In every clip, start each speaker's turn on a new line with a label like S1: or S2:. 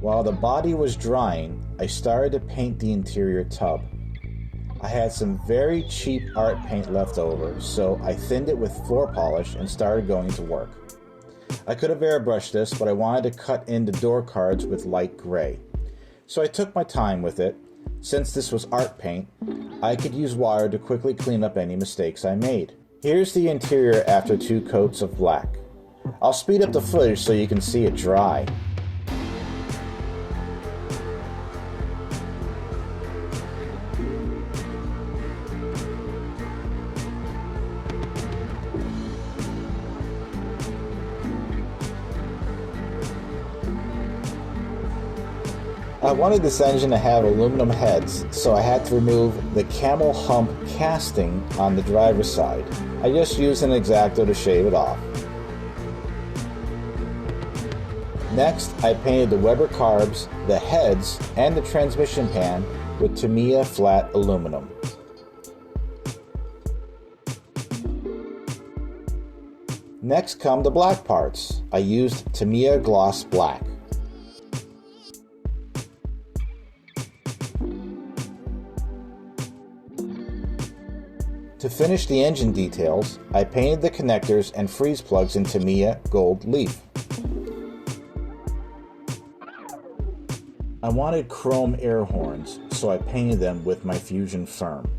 S1: While the body was drying, I started to paint the interior tub. I had some very cheap art paint left over, so I thinned it with floor polish and started going to work. I could have airbrushed this, but I wanted to cut in the door cards with light gray. So I took my time with it. Since this was art paint, I could use water to quickly clean up any mistakes I made. Here's the interior after 2 coats of black. I'll speed up the footage so you can see it dry. I wanted this engine to have aluminum heads, so I had to remove the camel hump casting on the driver's side. I just used an X-Acto to shave it off. Next, I painted the Weber carbs, the heads, and the transmission pan with Tamiya flat aluminum. Next come the black parts. I used Tamiya gloss black. To finish the engine details, I painted the connectors and freeze plugs in Tamiya gold leaf. I wanted chrome air horns, so I painted them with my Fusion Firm.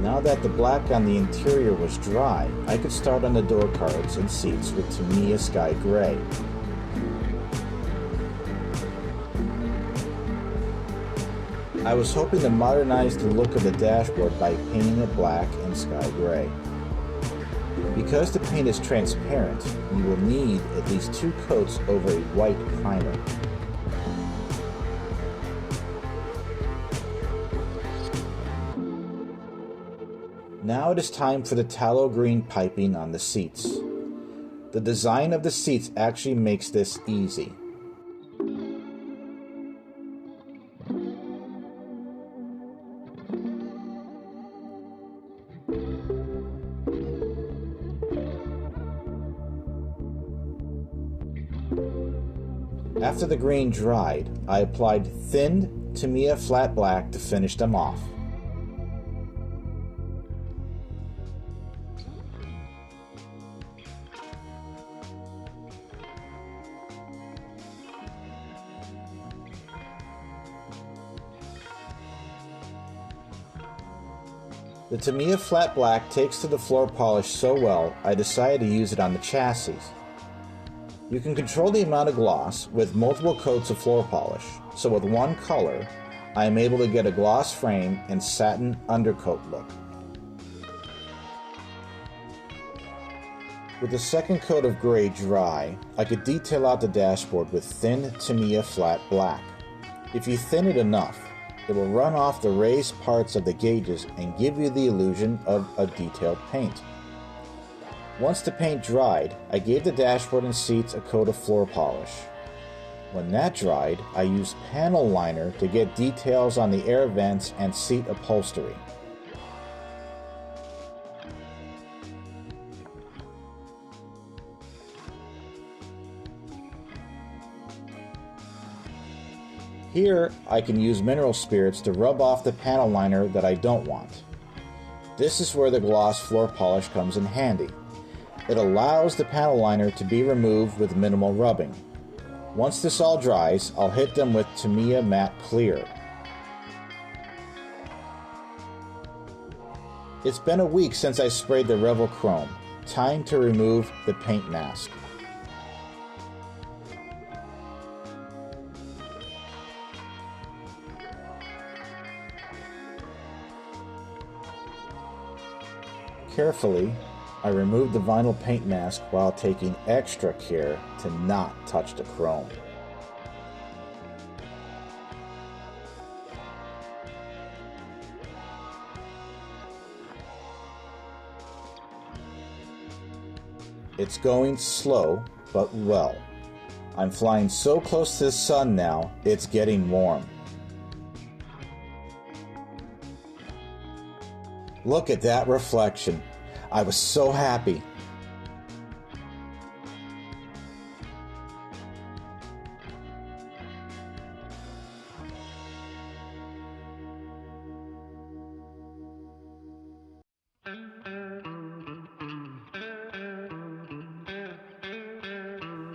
S1: Now that the black on the interior was dry, I could start on the door cards and seats with Tamiya Sky Gray. I was hoping to modernize the look of the dashboard by painting it black and sky gray. Because the paint is transparent, you will need at least 2 coats over a white primer. Now it is time for the tallow green piping on the seats. The design of the seats actually makes this easy. After the green dried, I applied thinned Tamiya flat black to finish them off. The Tamiya flat black takes to the floor polish so well, I decided to use it on the chassis. You can control the amount of gloss with multiple coats of floor polish, so with one color, I am able to get a gloss frame and satin undercoat look. With the second coat of gray dry, I could detail out the dashboard with thin Tamiya flat black. If you thin it enough, it will run off the raised parts of the gauges and give you the illusion of a detailed paint. Once the paint dried, I gave the dashboard and seats a coat of floor polish. When that dried, I used panel liner to get details on the air vents and seat upholstery. Here, I can use mineral spirits to rub off the panel liner that I don't want. This is where the gloss floor polish comes in handy. It allows the panel liner to be removed with minimal rubbing. Once this all dries, I'll hit them with Tamiya Matte Clear. It's been a week since I sprayed the Revel Chrome. Time to remove the paint mask. Carefully, I removed the vinyl paint mask while taking extra care to not touch the chrome. It's going slow, but well. I'm flying so close to the sun now, it's getting warm. Look at that reflection. I was so happy.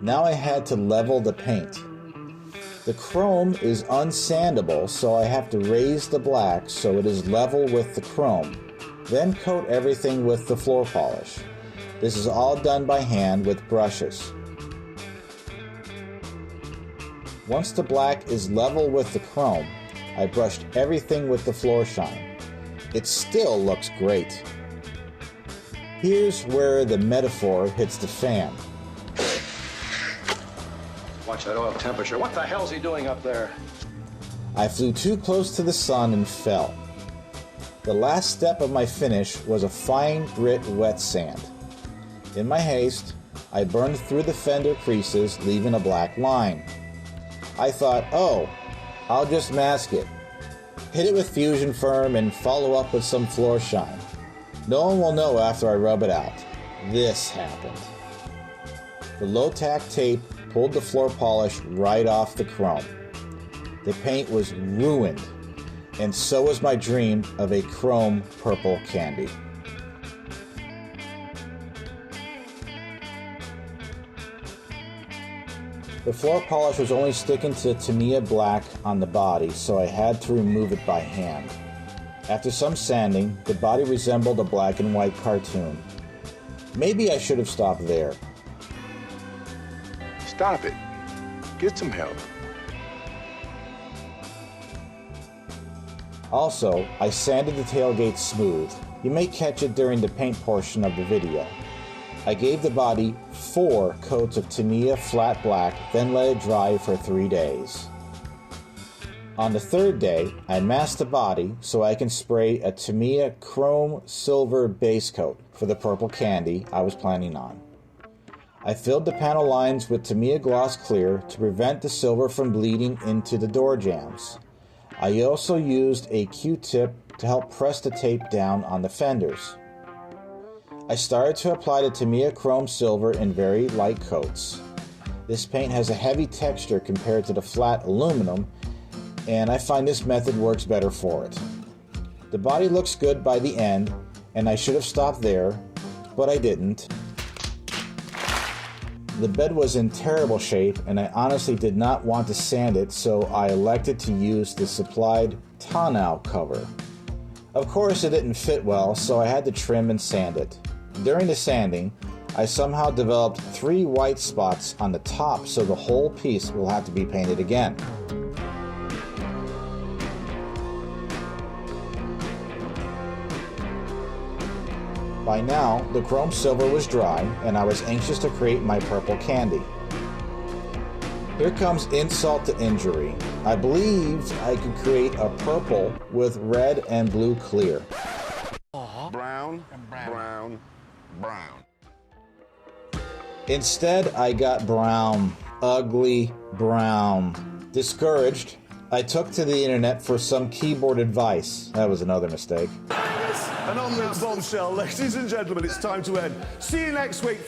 S1: Now I had to level the paint. The chrome is unsandable, so I have to raise the black so it is level with the chrome. Then coat everything with the floor polish. This is all done by hand with brushes. Once the black is level with the chrome, I brushed everything with the floor shine. It still looks great. Here's where the metaphor hits the fan.
S2: Watch that oil temperature. What the hell's he doing up there?
S1: I flew too close to the sun and fell. The last step of my finish was a fine grit wet sand. In my haste, I burned through the fender creases, leaving a black line. I thought, oh, I'll just mask it. Hit it with Fusion Firm and follow up with some floor shine. No one will know after I rub it out. This happened. The low-tack tape pulled the floor polish right off the chrome. The paint was ruined, and so was my dream of a chrome purple candy. The floor polish was only sticking to Tamiya black on the body, so I had to remove it by hand. After some sanding, the body resembled a black and white cartoon. Maybe I should have stopped there.
S2: Stop it. Get some help.
S1: Also, I sanded the tailgate smooth. You may catch it during the paint portion of the video. I gave the body 4 coats of Tamiya flat black, then let it dry for 3 days. On the 3rd day, I masked the body so I can spray a Tamiya chrome silver base coat for the purple candy I was planning on. I filled the panel lines with Tamiya gloss clear to prevent the silver from bleeding into the door jambs. I also used a Q-tip to help press the tape down on the fenders. I started to apply the Tamiya chrome silver in very light coats. This paint has a heavy texture compared to the flat aluminum, and I find this method works better for it. The body looks good by the end, and I should have stopped there, but I didn't. The bed was in terrible shape, and I honestly did not want to sand it, so I elected to use the supplied tonneau cover. Of course, it didn't fit well, so I had to trim and sand it. During the sanding, I somehow developed 3 white spots on the top, so the whole piece will have to be painted again. By now, the chrome silver was dry, and I was anxious to create my purple candy. Here comes insult to injury. I believed I could create a purple with red and blue clear.
S2: Brown, brown, brown.
S1: Instead, I got brown. Ugly brown. Discouraged, I took to the internet for some keyboard advice. That was another mistake.
S3: And on that bombshell, ladies and gentlemen, it's time to end. See you next week.